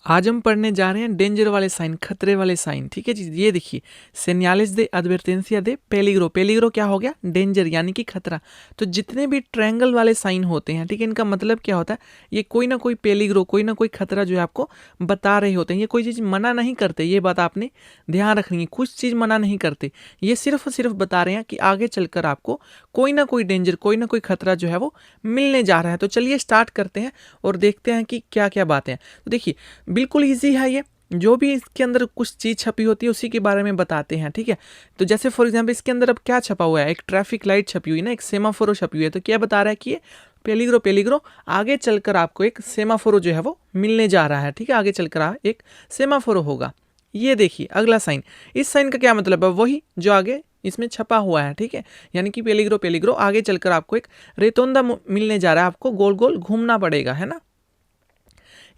आज हम पढ़ने जा रहे हैं डेंजर वाले साइन, खतरे वाले साइन। ठीक है जी, ये देखिए सेन्यालिस दे एडवर्टेंसिया दे पेलिग्रो। पेलिग्रो क्या हो गया? डेंजर यानी कि खतरा। तो जितने भी ट्रायंगल वाले साइन होते हैं, ठीक है, इनका मतलब क्या होता है? ये कोई ना कोई पेलिग्रो, कोई ना कोई खतरा जो है आपको बता रहे होते हैं। ये कोई चीज़ मना नहीं करते, ये बात आपने ध्यान रखनी है। कुछ चीज़ मना नहीं करते, ये सिर्फ और सिर्फ बता रहे हैं कि आगे चलकर आपको कोई ना कोई डेंजर, कोई ना कोई खतरा जो है वो मिलने जा रहा है। तो चलिए स्टार्ट करते हैं और देखते हैं कि क्या क्या बातें हैं। तो देखिए बिल्कुल ईजी है ये, जो भी इसके अंदर कुछ चीज़ छपी होती है उसी के बारे में बताते हैं। ठीक है, तो जैसे फॉर एग्जांपल इसके अंदर अब क्या छपा हुआ है? एक ट्रैफिक लाइट छपी हुई है ना, एक सेमाफोरो छपी हुई है। तो क्या बता रहा है कि ये पेलिग्रो पेलिग्रो आगे चलकर आपको एक सेमाफोरो जो है वो मिलने जा रहा है। ठीक है, आगे चलकर एक सेमाफोरो होगा। ये देखिए अगला साइन, इस साइन का क्या मतलब है? वही जो आगे इसमें छपा हुआ है। ठीक है, यानी कि पेलिग्रो पेलिग्रो आगे चलकर आपको एक रेतोंदा मिलने जा रहा है, आपको गोल गोल घूमना पड़ेगा, है ना।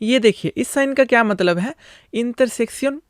ये देखिए इस साइन का क्या मतलब है? इंटरसेक्शन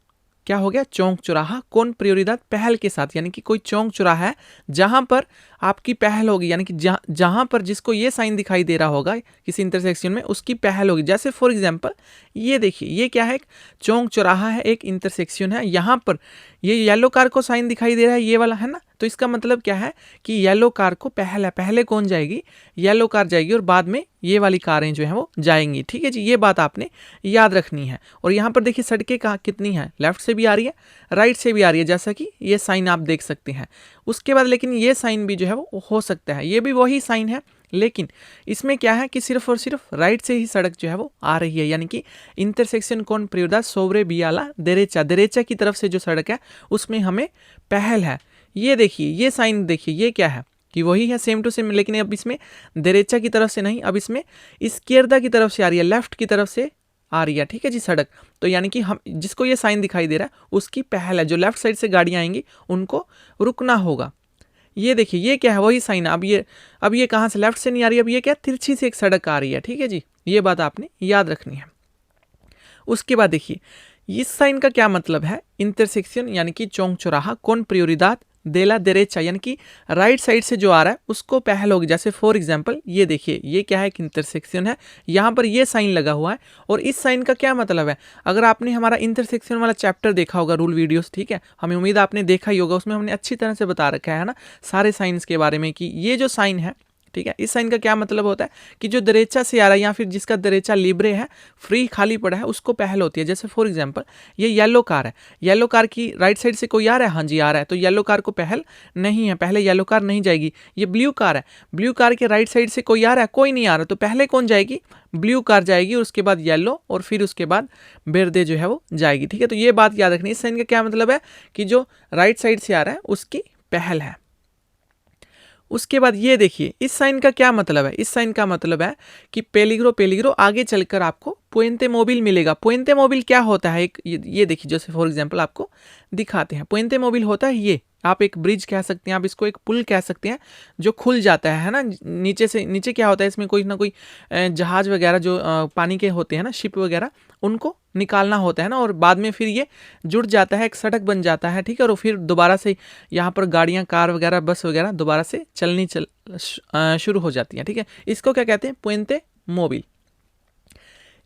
क्या हो गया? चौक चौराहा, कौन प्रियोरिदाद पहल के साथ, यानी कि कोई चौक चौराहा है जहां पर आपकी पहल होगी, यानी कि जहां पर जिसको ये साइन दिखाई दे रहा होगा किसी इंटरसेक्शन में उसकी पहल होगी। जैसे फॉर एग्जांपल ये देखिए, ये क्या है? एक चौक चौराहा है, एक इंटरसेक्शन है, यहां पर ये येलो कार को साइन दिखाई दे रहा है, ये वाला है ना। तो इसका मतलब क्या है कि येलो कार को पहल है, पहले कौन जाएगी? येलो कार जाएगी और बाद में ये वाली कारें जो है वो जाएंगी। ठीक है जी, ये बात आपने याद रखनी है। और यहाँ पर देखिए सड़कें कहाँ कितनी हैं, लेफ्ट से भी आ रही है, राइट से भी आ रही है, जैसा कि ये साइन आप देख सकते हैं। उसके बाद लेकिन ये साइन भी जो है वो हो सकता है, ये भी वही साइन है, लेकिन इसमें क्या है कि सिर्फ और सिर्फ राइट से ही सड़क जो है वो आ रही है, यानी कि इंटरसेक्शन कौन प्रियोदा सोब्रे बियाला देरेचा, देरेचा की तरफ से जो सड़क है उसमें हमें पहल है। ये देखिए ये साइन देखिए, ये क्या है कि वही है सेम टू सेम, लेकिन अब इसमें देरेचा की तरफ से नहीं, अब इसमें इस्केर्दा की तरफ से आ रही है, लेफ्ट की तरफ से आ रही है। ठीक है जी सड़क, तो यानी कि हम जिसको ये साइन दिखाई दे रहा है उसकी पहल है, जो लेफ्ट साइड से गाड़ियां आएंगी उनको रुकना होगा। ये देखिए ये क्या है? वही साइन है। अब ये कहाँ से? लेफ्ट से नहीं आ रही, अब ये क्या? तिरछी से एक सड़क आ रही है। ठीक है जी, ये बात आपने याद रखनी है। उसके बाद देखिए इस साइन का क्या मतलब है? इंटरसेक्शन यानी कि चौक चौराहा, कौन प्रियोरिदाद देला देरेचा, यानी कि राइट साइड से जो आ रहा है उसको पहल होगी। जैसे फॉर एग्जांपल ये देखिए, ये क्या है? एक इंटरसेक्शन है, यहाँ पर ये साइन लगा हुआ है। और इस साइन का क्या मतलब है? अगर आपने हमारा इंटरसेक्शन वाला चैप्टर देखा होगा, रूल वीडियोस, ठीक है, हमें उम्मीद आपने देखा ही होगा, उसमें हमने अच्छी तरह से बता रखा है ना सारे साइंस के बारे में, कि ये जो साइन है, ठीक है, इस साइन का क्या मतलब होता है कि जो दरेचा से आ रहा है या फिर जिसका दरेचा लिब्रे है, फ्री खाली पड़ा है, उसको पहल होती है। जैसे फॉर एग्जांपल ये येलो कार है, येलो कार की राइट साइड से कोई आ रहा है, हाँ जी आ रहा है, तो येलो कार को पहल नहीं है, पहले येलो कार नहीं जाएगी। ये ब्लू कार है, ब्लू कार के राइट साइड से कोई आ रहा है, कोई नहीं आ रहा, तो पहले कौन जाएगी? ब्लू कार जाएगी, और उसके बाद येलो, और फिर उसके बाद बेर्दे जो है वो जाएगी। ठीक है, तो ये बात याद रखनी। इस साइन का क्या मतलब है कि जो राइट साइड से आ रहा है उसकी पहल है। उसके बाद ये देखिए इस साइन का क्या मतलब है? इस साइन का मतलब है कि पेलिग्रो पेलिग्रो आगे चलकर आपको पुएंते मोबिल मिलेगा। पुएंते मोबिल क्या होता है? एक ये देखिए, जैसे फॉर एग्जांपल आपको दिखाते हैं। पुएंते मोबिल होता है ये, आप एक ब्रिज कह सकते हैं, आप इसको एक पुल कह सकते हैं, जो खुल जाता है ना नीचे से। नीचे क्या होता है? इसमें कोई ना कोई जहाज वगैरह जो पानी के होते हैं ना, शिप वगैरह, उनको निकालना होता है ना, और बाद में फिर ये जुड़ जाता है, एक सड़क बन जाता है। ठीक है, और फिर दोबारा से यहाँ पर गाड़ियाँ, कार वगैरह, बस वगैरह दोबारा से चलनी शुरू हो जाती हैं। ठीक है, इसको क्या कहते हैं? Puente Mobil.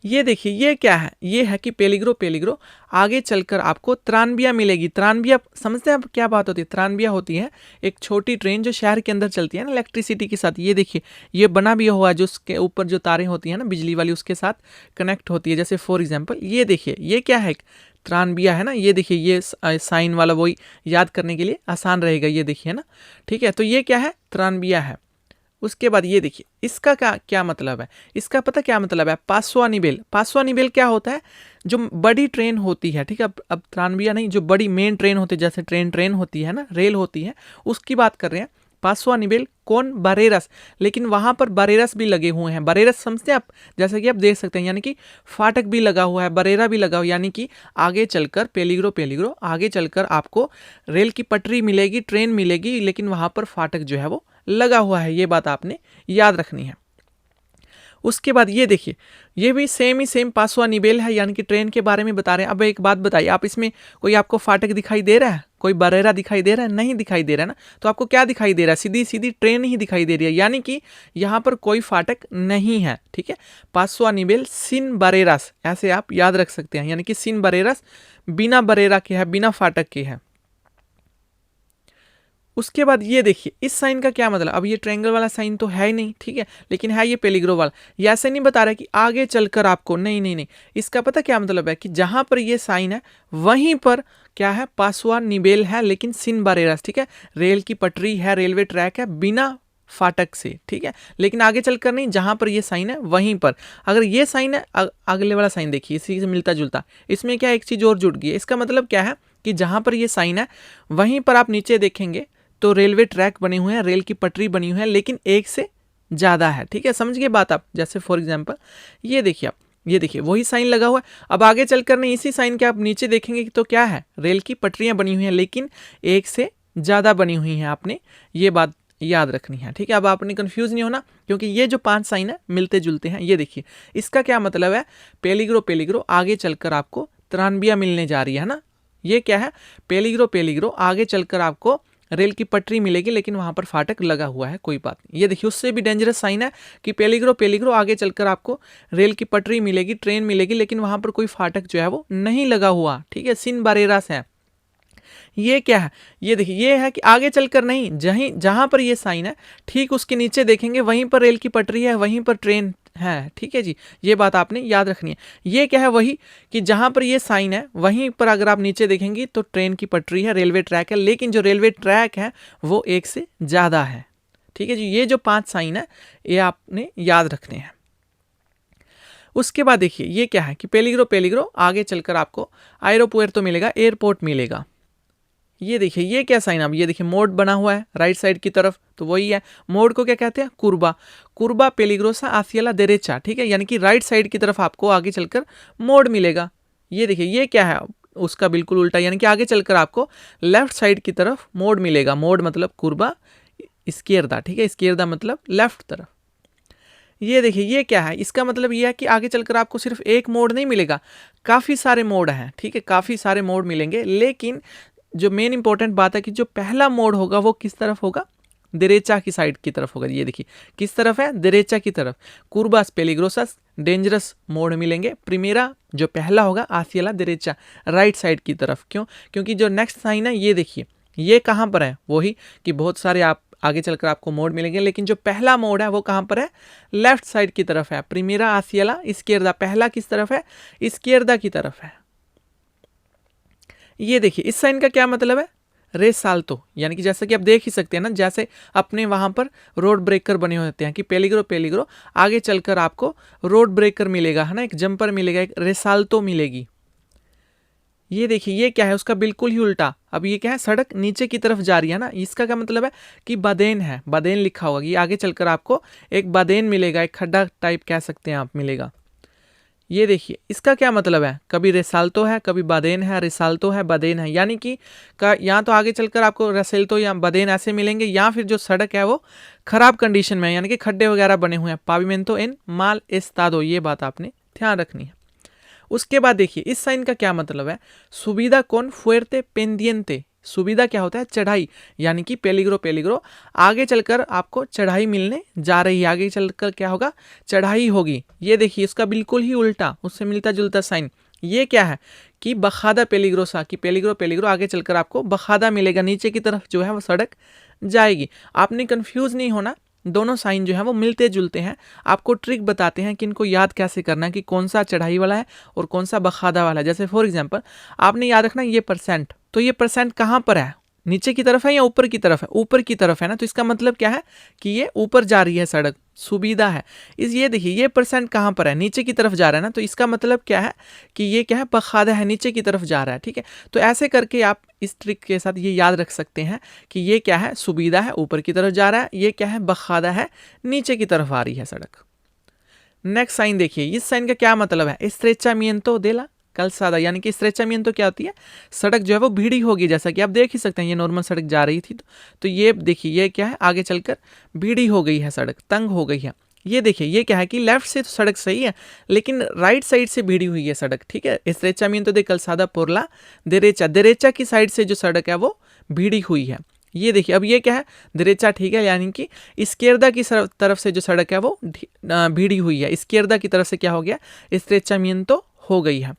ये देखिए ये क्या है? ये है कि पेलिग्रो पेलिग्रो आगे चलकर आपको त्रानबिया मिलेगी। त्रानबिया समझते हैं आप क्या बात होती है? त्रानबिया होती है एक छोटी ट्रेन जो शहर के अंदर चलती है ना इलेक्ट्रिसिटी के साथ। ये देखिए ये बना भी हुआ है, जो उसके ऊपर जो तारें होती हैं ना बिजली वाली, उसके साथ कनेक्ट होती है। जैसे फॉर एग्जाम्पल ये देखिए ये क्या है? त्रानबिया है ना। ये देखिए ये साइन वाला वही याद करने के लिए आसान रहेगा। ये देखिए ना, ठीक है, तो ये क्या है? त्रानबिया है। उसके बाद ये देखिए इसका क्या मतलब है? इसका पता क्या मतलब है? पासवा निबेल। पासवा निबेल क्या होता है? जो बड़ी ट्रेन होती है, ठीक है, अब त्रानबिया नहीं, जो बड़ी मेन ट्रेन होती है, जैसे ट्रेन होती है ना, रेल होती है, उसकी बात कर रहे हैं। पासवा निबेल कौन? बरेरस। लेकिन वहां पर बरेरस भी लगे हुए हैं। बरेरस समझते हैं आप? जैसे कि आप देख सकते हैं, यानी कि फाटक भी लगा हुआ है, बरेरा भी लगा हुआ, यानी कि आगे चलकर पेलिग्रो पेलिग्रो आगे चलकर आपको रेल की पटरी मिलेगी, ट्रेन मिलेगी, लेकिन वहां पर फाटक जो है वो लगा हुआ है। ये बात आपने याद रखनी है। उसके बाद ये देखिए ये भी सेम ही सेम पासवा निबेल है, यानी कि ट्रेन के बारे में बता रहे हैं। अब एक बात बताइए, आप इसमें कोई आपको फाटक दिखाई दे रहा है? कोई बरेरा दिखाई दे रहा है? नहीं दिखाई दे रहा है ना। तो आपको क्या दिखाई दे रहा है? सीधी सीधी ट्रेन ही दिखाई दे रही है, यानी कि यहाँ पर कोई फाटक नहीं है। ठीक है, पासो a nivel sin barreras, ऐसे आप याद रख सकते हैं, यानी कि sin barreras बिना बरेरा के है, बिना फाटक के है। उसके बाद ये देखिए इस साइन का क्या मतलब, अब ये ट्रायंगल वाला साइन तो है ही नहीं, ठीक है, लेकिन है ये पेलिग्रो वाला। ये ऐसे नहीं बता रहा कि आगे चलकर आपको, नहीं नहीं नहीं, इसका पता क्या मतलब है कि जहां पर ये साइन है वहीं पर क्या है, पासो a nivel है, लेकिन सिन बारेरास, ठीक है, रेल की पटरी है, रेलवे ट्रैक है, बिना फाटक से, ठीक है, लेकिन आगे चलकर नहीं, जहां पर ये साइन है वहीं पर। अगर ये साइन है, अगले वाला साइन देखिए इसी से मिलता जुलता, इसमें क्या एक चीज और जुड़ गई है। इसका मतलब क्या है कि जहां पर ये साइन है वहीं पर आप नीचे देखेंगे तो रेलवे ट्रैक बने हुए हैं, रेल की पटरी बनी हुई है, लेकिन एक से ज्यादा है। ठीक है, समझ गए बात आप। जैसे फॉर एग्जांपल ये देखिए आप, ये देखिए वही साइन लगा हुआ है। अब आगे चलकर नहीं, इसी साइन के आप नीचे देखेंगे तो क्या है, रेल की पटरियां बनी हुई हैं, लेकिन एक से ज्यादा बनी हुई हैं। आपने ये बात याद रखनी है। ठीक है, अब आपने कंफ्यूज नहीं होना, क्योंकि ये जो 5 साइन है मिलते जुलते हैं। ये देखिए इसका क्या मतलब है, पेलिग्रो पेलिग्रो आगे चलकर आपको त्रानबिया मिलने जा रही है ना। ये क्या है, पेलिग्रो पेलिग्रो आगे चलकर आपको रेल की पटरी मिलेगी, लेकिन वहां पर फाटक लगा हुआ है, कोई बात नहीं। ये देखिए उससे भी डेंजरस साइन है कि पेलिग्रो पेलिग्रो आगे चलकर आपको रेल की पटरी मिलेगी, ट्रेन मिलेगी, लेकिन वहां पर कोई फाटक जो है वो नहीं लगा हुआ। ठीक है, सिन बारेरास है। ये क्या है, ये देखिए ये है कि आगे चलकर नहीं, जहां पर ये साइन है ठीक उसके नीचे देखेंगे वहीं पर रेल की पटरी है, वहीं पर ट्रेन है। ठीक है जी, ये बात आपने याद रखनी है। ये क्या है, वही कि जहां पर ये साइन है वहीं पर अगर आप नीचे देखेंगे तो ट्रेन की पटरी है, रेलवे ट्रैक है, लेकिन जो रेलवे ट्रैक है वो एक से ज्यादा है। ठीक है जी, ये जो 5 साइन है ये आपने याद रखने हैं। उसके बाद देखिए ये क्या है कि पेलिग्रो पेलिग्रो आगे चलकर आपको एयरोपुएर्तो मिलेगा, एयरपोर्ट मिलेगा। ये देखिए ये क्या साइन, अब ये देखिए मोड बना हुआ है राइट साइड की तरफ, तो वही है। मोड को क्या कहते हैं, कुर्बा, कुर्बा पेलिग्रोसा हासिया ला देरेचा। ठीक है, यानी कि राइट साइड की तरफ आपको आगे चलकर मोड मिलेगा। ये देखिए ये क्या है, उसका बिल्कुल उल्टा, यानी कि आगे चलकर आपको लेफ्ट साइड की तरफ मोड मिलेगा। मोड मतलब कुर्बा इस्केर्दा। ठीक है, इस्केर्दा मतलब लेफ्ट तरफ। ये देखिए ये क्या है, इसका मतलब ये है कि आगे चलकर आपको सिर्फ एक मोड नहीं मिलेगा, काफी सारे मोड हैं। ठीक है, काफी सारे मोड मिलेंगे, लेकिन जो मेन इंपॉर्टेंट बात है कि जो पहला मोड होगा वो किस तरफ होगा, देरेचा की साइड की तरफ होगा। ये देखिए किस तरफ है, देरेचा की तरफ। कुर्बास पेलिग्रोसस डेंजरस मोड मिलेंगे। प्रीमेरा जो पहला होगा, आसियाला देरेचा राइट साइड की तरफ। क्यों, क्योंकि जो नेक्स्ट साइन है ये देखिए ये कहाँ पर है, वही कि बहुत सारे आप आगे चलकर आपको मोड मिलेंगे, लेकिन जो पहला मोड है वो कहाँ पर है, लेफ्ट साइड की तरफ है। प्रीमेरा आसियाला इस्केर्दा, पहला किस तरफ है, इस्केर्दा की तरफ है। ये देखिए इस साइन का क्या मतलब है, रेसाल्तो, यानी कि जैसा कि आप देख ही सकते हैं ना, जैसे अपने वहां पर रोड ब्रेकर बने होते हैं कि पेलिग्रो पेलिग्रो आगे चलकर आपको रोड ब्रेकर मिलेगा, है ना, एक जंपर मिलेगा, एक रेसाल्तो मिलेगी। ये देखिए ये क्या है, उसका बिल्कुल ही उल्टा। अब ये क्या है, सड़क नीचे की तरफ जा रही है ना, इसका क्या मतलब है कि बादेन है, बादेन लिखा होगा। ये आगे चलकर आपको एक बादेन मिलेगा, एक खड्डा टाइप कह सकते हैं आप, मिलेगा। ये देखिए इसका क्या मतलब है, कभी रेसाल्तो है, कभी बादेन है, रेसाल्तो है, बादेन है, यानी कि यहाँ तो आगे चलकर आपको रेसाल्तो या बादेन ऐसे मिलेंगे, या फिर जो सड़क है वो खराब कंडीशन में है, यानी कि खड्डे वगैरह बने हुए हैं। पाविमेंतो इन माल एस्तादो, ये बात आपने ध्यान रखनी है। उसके बाद देखिए इस साइन का क्या मतलब है, सुविधा कौन फुएर्ते पेंडिएंते। सुविधा क्या होता है, चढ़ाई, यानी कि पेलिग्रो पेलिग्रो आगे चलकर आपको चढ़ाई मिलने जा रही है, आगे चलकर क्या होगा, चढ़ाई होगी। ये देखिए इसका बिल्कुल ही उल्टा, उससे मिलता जुलता साइन। ये क्या है कि बखादा पेलिग्रोसा, कि पेलिग्रो पेलिग्रो आगे चलकर आपको बखादा मिलेगा, नीचे की तरफ जो है वो सड़क जाएगी। आपने कंफ्यूज नहीं होना, दोनों साइन जो है वो मिलते जुलते हैं। आपको ट्रिक बताते हैं कि इनको याद कैसे करना है, कि कौन सा चढ़ाई वाला है और कौन सा बखादा वाला है। जैसे फॉर एग्जांपल आपने याद रखना ये परसेंट, तो ये परसेंट कहाँ पर है, नीचे की तरफ है या ऊपर की तरफ है, ऊपर की तरफ है ना, तो इसका मतलब क्या है कि ये ऊपर जा रही है सड़क, सुविधा है। ये देखिए ये परसेंट कहाँ पर है, नीचे की तरफ जा रहा है ना, तो इसका मतलब क्या है कि ये क्या है, बखादा है, नीचे की तरफ जा रहा है। ठीक है, तो ऐसे करके आप इस ट्रिक के साथ ये याद रख सकते हैं कि ये क्या है, सुविधा है, ऊपर की तरफ जा रहा है, ये क्या है, बखादा है, नीचे की तरफ आ रही है सड़क। नेक्स्ट साइन देखिए, इस साइन का क्या मतलब है, स्ट्रेचामिएंतो देला कलसादा, यानी कि स्ट्रेचामिएंतो क्या होती है, सड़क जो है वो भीड़ी होगी। जैसा कि आप देख ही सकते हैं ये नॉर्मल सड़क जा रही थी, तो ये देखिए ये क्या है, आगे चलकर भीड़ी हो गई है सड़क, तंग हो गई है। ये देखिए ये क्या है कि लेफ्ट से तो सड़क सही है लेकिन राइट साइड से भिड़ी हुई है सड़क, ठीक है। estrechamiento de calzada por la derecha, derecha की साइड से जो सड़क है वो भिड़ी हुई है। ये देखिए अब ये क्या है, derecha, ठीक है, यानी कि izquierda की तरफ से जो सड़क है वो भिड़ी हुई है, izquierda की तरफ से क्या हो गया, estrechamiento हो गई है।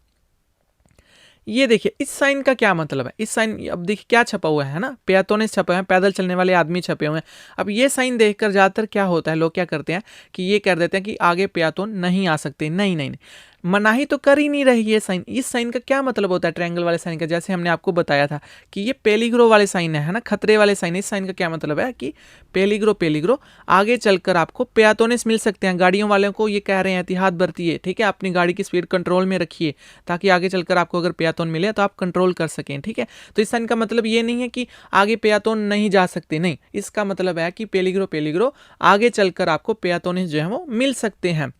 ये देखिए इस साइन का क्या मतलब है, इस साइन अब देखिए क्या छपा हुआ है ना, पेयातोनेस छपे हुए हैं, पैदल चलने वाले आदमी छपे हुए हैं। अब ये साइन देखकर ज़्यादातर क्या होता है, लोग क्या करते हैं कि ये कह देते हैं कि आगे पेयातोन नहीं आ सकते। नहीं नहीं नहीं, मनाही तो कर ही नहीं रही ये साइन। इस साइन का क्या मतलब होता है ट्रायंगल वाले साइन का, जैसे हमने आपको बताया था कि ये पेलिग्रो वाले साइन है ना, खतरे वाले साइन। इस साइन का क्या मतलब है कि पेलिग्रो पेलिग्रो आगे चलकर आपको पेयातोनेस मिल सकते हैं। गाड़ियों वालों को ये कह रहे हैं एहतियात बरतिए, ठीक है, अपनी गाड़ी की स्पीड कंट्रोल में रखिए ताकि आगे चलकर आपको अगर पेयातोन मिले तो आप कंट्रोल कर सकें, ठीक है। तो इस साइन का मतलब ये नहीं है कि आगे पेयातोन नहीं जा सकते, नहीं, इसका मतलब है कि पेलिग्रो पेलिग्रो आगे चलकर आपको पेयातोनेस जो है वो मिल सकते हैं।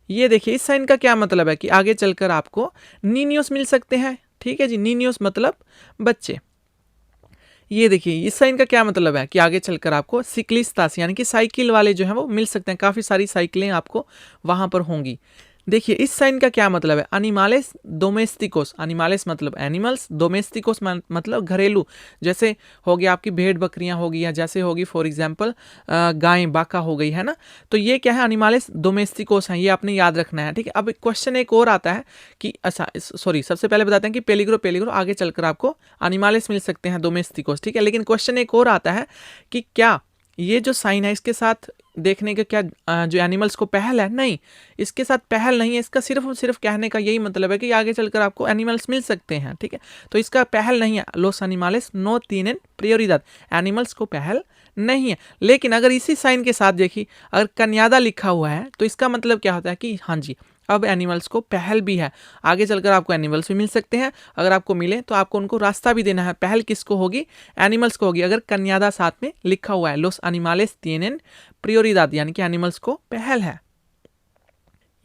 ये देखिए इस साइन का क्या मतलब है कि आगे चलकर आपको नीनियोस मिल सकते हैं, ठीक है जी, नीनियोस मतलब बच्चे। ये देखिए इस साइन का क्या मतलब है कि आगे चलकर आपको सिक्लिस्तास यानी कि साइकिल वाले जो हैं वो मिल सकते हैं, काफ़ी सारी साइकिलें आपको वहाँ पर होंगी। देखिए इस साइन का क्या मतलब है, अनिमालेस डोमेस्टिकोस, अनिमालेस मतलब एनिमल्स, डोमेस्टिकोस मतलब घरेलू, जैसे हो गया आपकी भेड़ बकरियां होगी या जैसे होगी फॉर एग्जांपल गाय बाका हो गई है ना। तो ये क्या है, अनिमालेस डोमेस्टिकोस हैं, ये आपने याद रखना है, ठीक है। अब क्वेश्चन एक और आता है कि अच्छा सॉरी सबसे पहले बताते हैं कि पेलिग्रो पेलिग्रो आगे चलकर आपको अनिमालेस मिल सकते हैं डोमेस्टिकोस, ठीक है। लेकिन क्वेश्चन एक और आता है कि क्या ये जो साइन है इसके साथ देखने का क्या जो एनिमल्स को पहल है, नहीं, इसके साथ पहल नहीं है, इसका सिर्फ और सिर्फ कहने का यही मतलब है कि आगे चलकर आपको एनिमल्स मिल सकते हैं, ठीक है। तो इसका पहल नहीं है, लोस एनिमल्स नो tienen prioridad, एनिमल्स को पहल नहीं है। लेकिन अगर इसी साइन के साथ देखिए अगर कन्यादा लिखा हुआ है तो इसका मतलब क्या होता है कि हाँ जी अब एनिमल्स को पहल भी है, आगे चलकर आपको एनिमल्स भी मिल सकते हैं। अगर आपको मिले तो आपको उनको रास्ता भी देना है, पहल किसको होगी, एनिमल्स को होगी, अगर कन्यादा साथ में लिखा हुआ है, लोस एनिमल्स tienen prioridad यानी कि एनिमल्स को पहल है।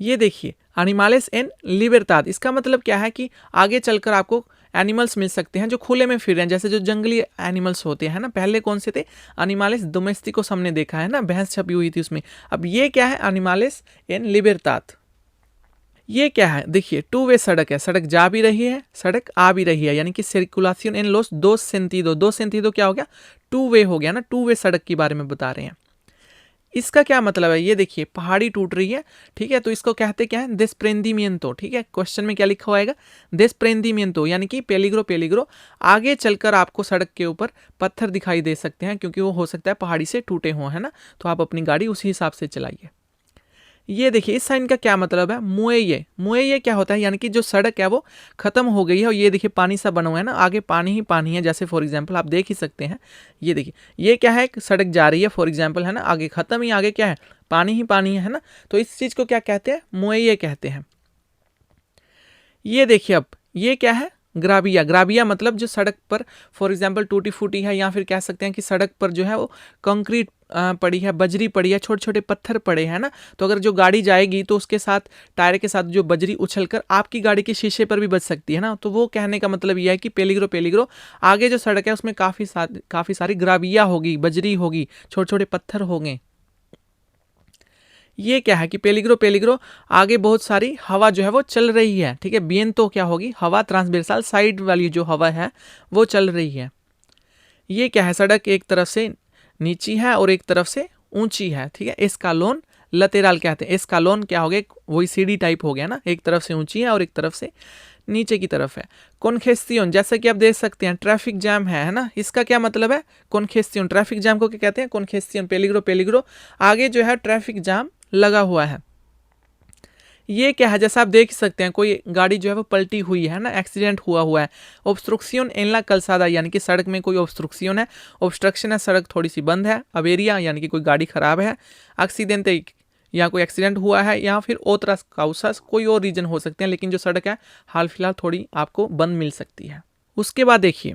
ये देखिए एनिमल्स एन लिबर्टाद, इसका मतलब क्या है कि आगे चलकर आपको एनिमल्स मिल सकते हैं जो खुले में फिर रहे हैं, जैसे जो जंगली एनिमल्स होते हैं ना, पहले कौन से थे, एनिमल्स डोमेस्टिकोस हमने देखा है ना, भैंस छपी हुई थी उसमें। अब ये क्या है, एनिमल्स एन लिबर्टाद। ये क्या है, देखिए टू वे सड़क है, सड़क जा भी रही है सड़क आ भी रही है, यानी कि सर्कुलेशन इन लोस dos sentido, दो सेंटीदो क्या हो गया, टू वे हो गया ना, टू वे सड़क के बारे में बता रहे हैं। इसका क्या मतलब है, ये देखिए पहाड़ी टूट रही है, ठीक है, तो इसको कहते क्या है, desprendimiento, ठीक है। क्वेश्चन में क्या लिखा होगा, desprendimiento, यानी कि पेलिग्रो पेलिग्रो आगे चलकर आपको सड़क के ऊपर पत्थर दिखाई दे सकते हैं क्योंकि वो हो सकता है पहाड़ी से टूटे हों, है ना, तो आप अपनी गाड़ी उसी हिसाब से चलाइए। ये देखिए इस साइन का क्या मतलब है, मुएये, मुएये क्या होता है, यानी कि जो सड़क है वो खत्म हो गई है और ये देखिए पानी सा बना हुआ है ना, आगे पानी ही पानी है, जैसे फॉर एग्जांपल आप देख ही सकते हैं। ये देखिए ये क्या है, सड़क जा रही है फॉर एग्जांपल, है ना, आगे खत्म ही, आगे क्या है, पानी ही पानी है ना, तो इस चीज को क्या कहते हैं, मुएये कहते हैं। ये देखिए अब ये क्या है, ग्राबिया, ग्राबिया मतलब जो सड़क पर फॉर एग्जांपल टूटी फूटी है, या फिर कह सकते हैं कि सड़क पर जो है वो कंक्रीट पड़ी है, बजरी पड़ी है, छोटे छोटे पत्थर पड़े हैं ना, तो अगर जो गाड़ी जाएगी तो उसके साथ टायर के साथ जो बजरी उछलकर आपकी गाड़ी के शीशे पर भी बज सकती है ना, तो वो कहने का मतलब यह है कि पेलिग्रो पेलिग्रो आगे जो सड़क है उसमें काफ़ी सारी ग्राबिया होगी, बजरी होगी, छोटे छोटे पत्थर होंगे। ये क्या है कि पेलिग्रो पेलिग्रो आगे बहुत सारी हवा जो है वो चल रही है, ठीक है। बियन तो क्या होगी, हवा ट्रांसवर्सल साइड वाली जो हवा है वो चल रही है। ये क्या है, सड़क एक तरफ से नीची है और एक तरफ से ऊंची है, ठीक है। एस्कालोन लतेराल कहते हैं, एस्कालोन क्या हो गया, वही सीढ़ी टाइप हो गया ना, एक तरफ से ऊंची है और एक तरफ से नीचे की तरफ है। कॉन्खेस्टियन, जैसे कि आप देख सकते हैं ट्रैफिक जैम है ना, इसका क्या मतलब है, कॉन्खेस्टियन, ट्रैफिक जैम को क्या कहते हैं, कॉन्खेस्टियन। पेलिग्रो पेलिग्रो आगे जो है ट्रैफिक जाम लगा हुआ है। ये क्या है, जैसा आप देख सकते हैं कोई गाड़ी जो है वो पलटी हुई है ना, एक्सीडेंट हुआ है। ऑब्स्ट्रक्शन एन ला कलसादा, यानी कि सड़क में कोई ऑब्स्ट्रक्शन है, ऑब्स्ट्रक्शन है, सड़क थोड़ी सी बंद है। अवेरिया यानी कि कोई गाड़ी खराब है। एक्सीडेंट या कोई एक्सीडेंट हुआ है, या फिर ओतरस काउसस, कोई और रीजन हो सकते हैं, लेकिन जो सड़क है हाल फिलहाल थोड़ी आपको बंद मिल सकती है। उसके बाद देखिए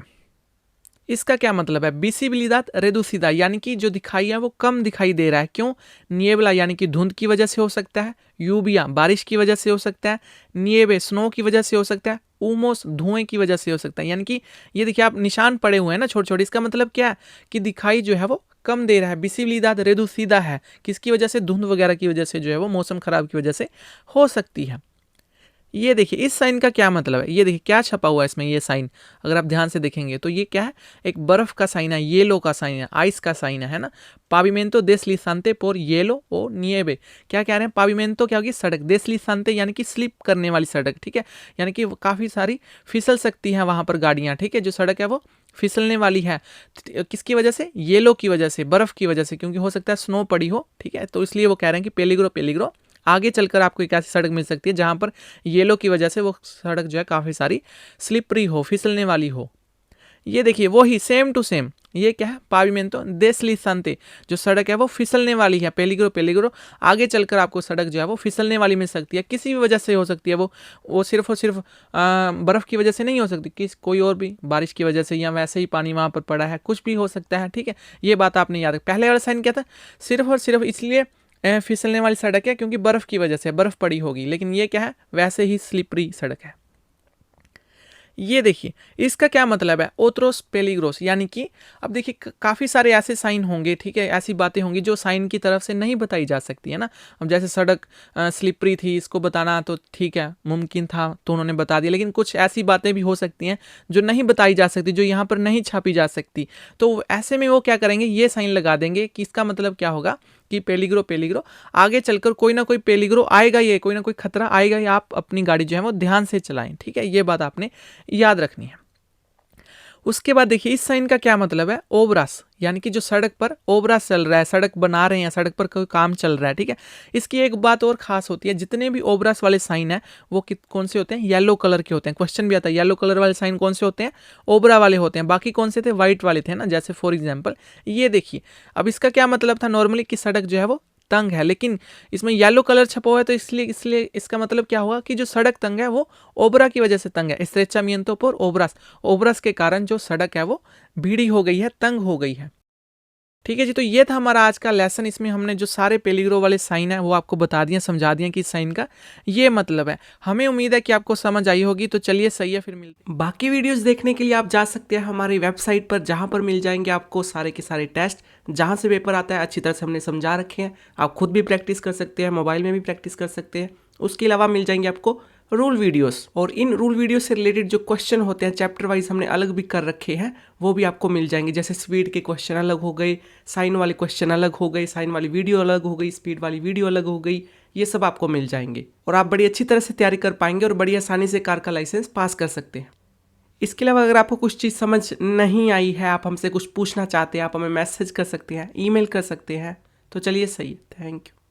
इसका क्या मतलब है, विजिबिलिडad reducida, यानी कि जो दिखाई है वो कम दिखाई दे रहा है। क्यों, निएबला यानी कि धुंध की वजह से हो सकता है, यूबिया बारिश की वजह से हो सकता है, निएबे स्नो की वजह से हो सकता है, उमोस धुएं की वजह से हो सकता है। यानी कि ये देखिए आप निशान पड़े हुए हैं ना छोटे छोटे, इसका मतलब क्या है कि दिखाई जो है वो कम दे रहा है, विजिबिलिडad reducida है। किसकी वजह से? धुंध वगैरह की वजह से जो है वो मौसम खराब की वजह से हो सकती है। ये देखिए इस साइन का क्या मतलब है, ये देखिए क्या छपा हुआ है इसमें, ये साइन अगर आप ध्यान से देखेंगे तो ये क्या है, एक बर्फ का साइन है, येलो का साइन है, आइस का साइन है ना। पाविमेंतो देस्लिसांते por hielo o nieve, क्या कह रहे हैं? पाविमेंतो क्या होगी? सड़क, देस्लिसांते यानी कि स्लिप करने वाली सड़क, ठीक है, यानी कि काफ़ी सारी फिसल सकती हैं वहाँ पर गाड़ियाँ, ठीक है, जो सड़क है वो फिसलने वाली है। किसकी वजह से? येलो की वजह से, बर्फ़ की वजह से, क्योंकि हो सकता है स्नो पड़ी हो, ठीक है, तो इसलिए वो कह रहे हैं कि पेलिग्रो पेलिग्रो आगे चलकर आपको एक ऐसी सड़क मिल सकती है जहां पर येलो की वजह से वो सड़क जो है काफ़ी सारी स्लिपरी हो, फिसलने वाली हो। ये देखिए वही सेम टू सेम, ये क्या है? पाविमेंतो देस्लिसांते, जो सड़क है वो फिसलने वाली है, पेलिग्रो पेलिग्रो आगे चलकर आपको सड़क जो है वो फिसलने वाली मिल सकती है। किसी भी वजह से हो सकती है वो सिर्फ और सिर्फ बर्फ़ की वजह से नहीं हो सकती, किस कोई और भी, बारिश की वजह से या वैसे ही पानी वहाँ पर पड़ा है, कुछ भी हो सकता है, ठीक है। ये बात आपने याद रखी। पहले वाला साइन क्या था? सिर्फ और सिर्फ इसलिए फिसलने वाली सड़क है क्योंकि बर्फ़ की वजह से, बर्फ़ पड़ी होगी, लेकिन ये क्या है? वैसे ही स्लिपरी सड़क है। ये देखिए इसका क्या मतलब है? ओत्रोस पेलिग्रोस, यानी कि अब देखिए काफ़ी सारे ऐसे साइन होंगे, ठीक है, ऐसी बातें होंगी जो साइन की तरफ से नहीं बताई जा सकती है ना। अब जैसे सड़क स्लिपरी थी, इसको बताना तो ठीक है, मुमकिन था तो उन्होंने बता दिया, लेकिन कुछ ऐसी बातें भी हो सकती हैं जो नहीं बताई जा सकती, जो यहाँ पर नहीं छापी जा सकती, तो ऐसे में वो क्या करेंगे? ये साइन लगा देंगे कि इसका मतलब क्या होगा कि पेलिग्रो पेलिग्रो आगे चलकर कोई ना कोई पेलिग्रो आएगा, ये कोई ना कोई खतरा आएगा, या आप अपनी गाड़ी जो है वो ध्यान से चलाएं, ठीक है, ये बात आपने याद रखनी है। उसके बाद देखिए इस साइन का क्या मतलब है? ओब्रास, यानी कि जो सड़क पर ओब्रास चल रहा है, सड़क बना रहे हैं, सड़क पर कोई काम चल रहा है, ठीक है। इसकी एक बात और खास होती है, जितने भी ओब्रास वाले साइन है वो कौन से होते हैं? येलो कलर के होते हैं। क्वेश्चन भी आता है येलो कलर वाले साइन कौन से होते हैं? ओब्रा वाले होते हैं। बाकी कौन से थे? व्हाइट वाले थे ना, जैसे फॉर एग्जाम्पल ये देखिए। अब इसका क्या मतलब था? नॉर्मली कि सड़क जो है वो तंग है, लेकिन इसमें येलो कलर छपा हुआ है तो इसलिए इसका मतलब क्या होगा कि जो सड़क तंग है वो ओबरा की वजह से तंग है। स्ट्रेचामिento por obras, ओब्रास के कारण जो सड़क है वो भीड़ी हो गई है, तंग हो गई है। ठीक है जी, तो ये था हमारा आज का लेसन। इसमें हमने जो सारे पेलिग्रो वाले साइन है वो आपको बता दिए, समझा दिए कि इस साइन का ये मतलब है। हमें उम्मीद है कि आपको समझ आई होगी। तो चलिए सही है, फिर मिलते हैं। बाकी वीडियोस देखने के लिए आप जा सकते हैं हमारी वेबसाइट पर, जहां पर मिल जाएंगे आपको सारे के सारे टेस्ट, जहां से पेपर आता है अच्छी तरह से हमने समझा रखे हैं। आप खुद भी प्रैक्टिस कर सकते हैं, मोबाइल में भी प्रैक्टिस कर सकते हैं। उसके अलावा मिल जाएंगे आपको रूल वीडियोस, और इन रूल वीडियो से रिलेटेड जो क्वेश्चन होते हैं चैप्टर वाइज हमने अलग भी कर रखे हैं, वो भी आपको मिल जाएंगे। जैसे स्पीड के क्वेश्चन अलग हो गए, साइन वाले क्वेश्चन अलग हो गए, साइन वाली वीडियो अलग हो गई, स्पीड वाली वीडियो अलग हो गई, ये सब आपको मिल जाएंगे और आप बड़ी अच्छी तरह से तैयारी कर पाएंगे और बड़ी आसानी से कार का लाइसेंस पास कर सकते हैं। इसके अलावा अगर आपको कुछ चीज़ समझ नहीं आई है, आप हमसे कुछ पूछना चाहते हैं, आप हमें मैसेज कर सकते हैं, ईमेल कर सकते हैं। तो चलिए सही है, थैंक यू।